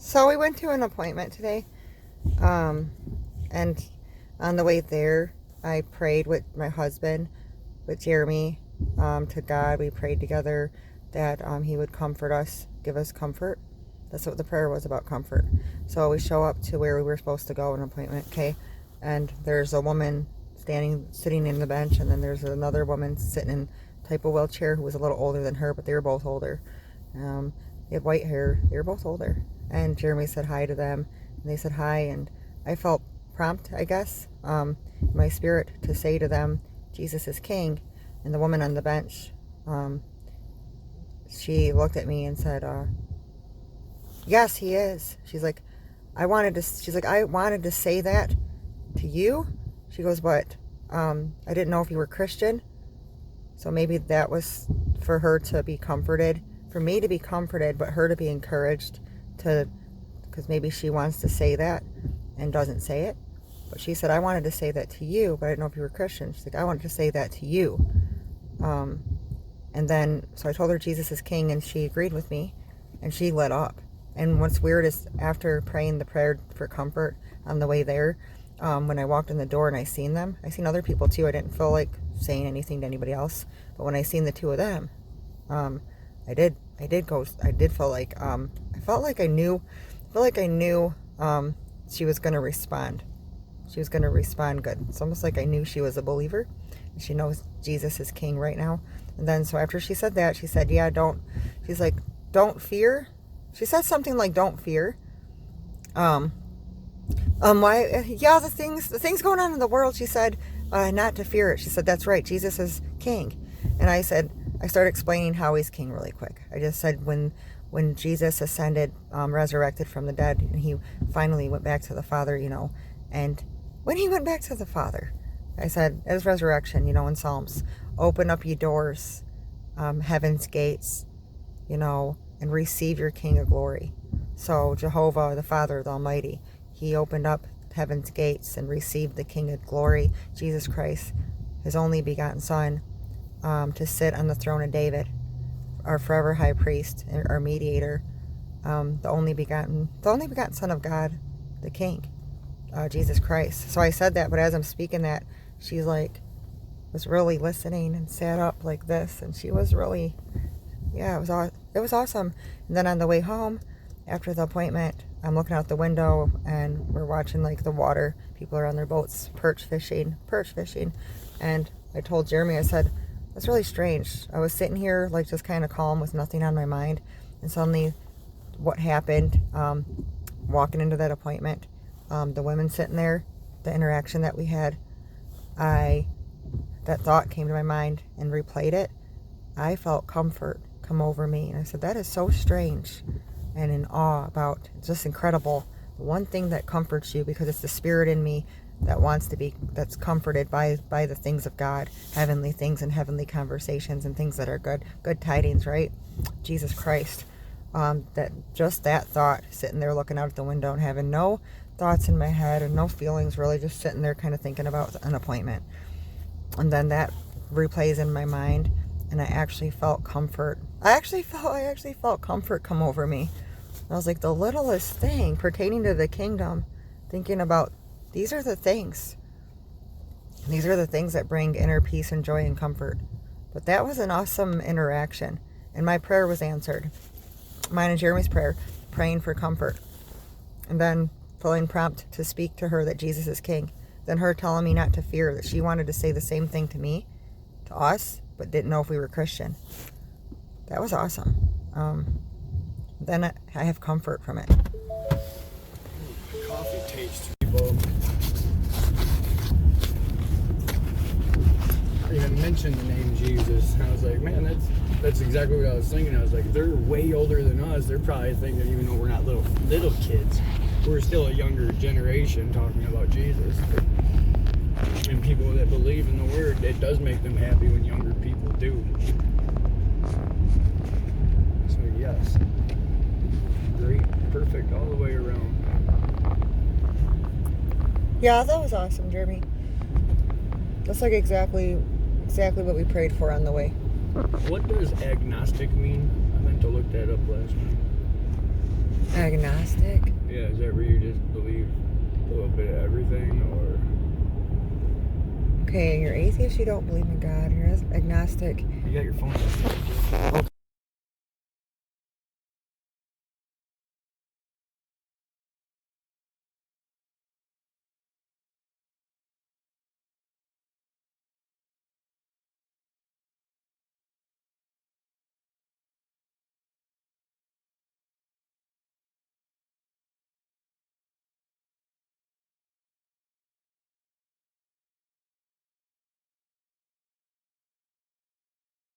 So we went to an appointment today, and on the way there, I prayed with my husband, with Jeremy, to God. We prayed together that he would comfort us, give us comfort. That's what the prayer was about, comfort. So we show up to where we were supposed to go, an appointment, okay? And there's a woman sitting in the bench, and then there's another woman sitting in type of wheelchair who was a little older than her, but they were both older. They had white hair. They were both older. And Jeremy said hi to them, and they said hi, and I felt prompt, I guess, my spirit to say to them, Jesus is King. And the woman on the bench, she looked at me and said, yes, he is. She's like, I wanted to say that to you. She goes, but I didn't know if you were Christian. So maybe that was for her to be comforted, for me to be comforted, but her to be encouraged to, because maybe she wants to say that and doesn't say it. But she said, I wanted to say that to you, but I didn't know if you were Christian. She's like, I wanted to say that to you. And then, so I told her Jesus is King, and she agreed with me, and she lit up. And what's weird is after praying the prayer for comfort on the way there, when I walked in the door and I seen them, I seen other people too. I didn't feel like saying anything to anybody else, but when I seen the two of them, I did feel like, I felt like I knew, she was going to respond. She was going to respond good. It's almost like I knew she was a believer. She knows Jesus is King right now. And then, so after she said that, she said, yeah, she's like, don't fear. She said something like, don't fear. Why? Yeah, the things going on in the world, she said, not to fear it. She said, that's right. Jesus is King. And I started explaining how he's King really quick. I just said, when Jesus ascended, resurrected from the dead, and he finally went back to the Father, and when he went back to the Father, I said, at his resurrection, in Psalms, open up ye doors, heaven's gates, and receive your King of glory. So Jehovah, the Father, the Almighty, he opened up heaven's gates and received the King of glory, Jesus Christ, his only begotten Son, to sit on the throne of David, our forever high priest, our mediator, the only begotten Son of God, the King, Jesus Christ. So I said that, but as I'm speaking that, she's like, was really listening and sat up like this, and she was really, yeah, it was awesome. And then on the way home, after the appointment, I'm looking out the window, and we're watching like the water. People are on their boats, perch fishing, and I told Jeremy, I said, that's really strange. I was sitting here like just kind of calm with nothing on my mind, and suddenly what happened, walking into that appointment, the women sitting there, the interaction that we had, that thought came to my mind and replayed it. I felt comfort come over me, and I said, that is so strange, and in awe about, it's just incredible. The one thing that comforts you, because it's the spirit in me that's comforted by the things of God, heavenly things and heavenly conversations and things that are good tidings, right? Jesus Christ. That thought, sitting there looking out at the window and having no thoughts in my head and no feelings, really just sitting there kind of thinking about an appointment. And then that replays in my mind, and I actually felt comfort. I actually felt comfort come over me. I was like, the littlest thing pertaining to the kingdom, thinking about, these are the things that bring inner peace and joy and comfort. But that was an awesome interaction, and my prayer was answered. Mine and Jeremy's prayer, praying for comfort, and then feeling prompt to speak to her that Jesus is King. Then her telling me not to fear, that she wanted to say the same thing to me, to us, but didn't know if we were Christian. That was awesome. Then I have comfort from it. Coffee tastes people. I even mentioned the name Jesus. I was like, man, that's exactly what I was thinking. I was like, they're way older than us. They're probably thinking, even though we're not little kids, we're still a younger generation talking about Jesus. And people that believe in the Word, it does make them happy when younger people do. So yes, great, perfect all the way around. Yeah, that was awesome, Jeremy. That's like exactly what we prayed for on the way. What does agnostic mean? I meant to look that up last night. Agnostic. Yeah, is that where you just believe a little bit of everything, or? Okay, you're atheist, you don't believe in God. You're agnostic. You got your phone.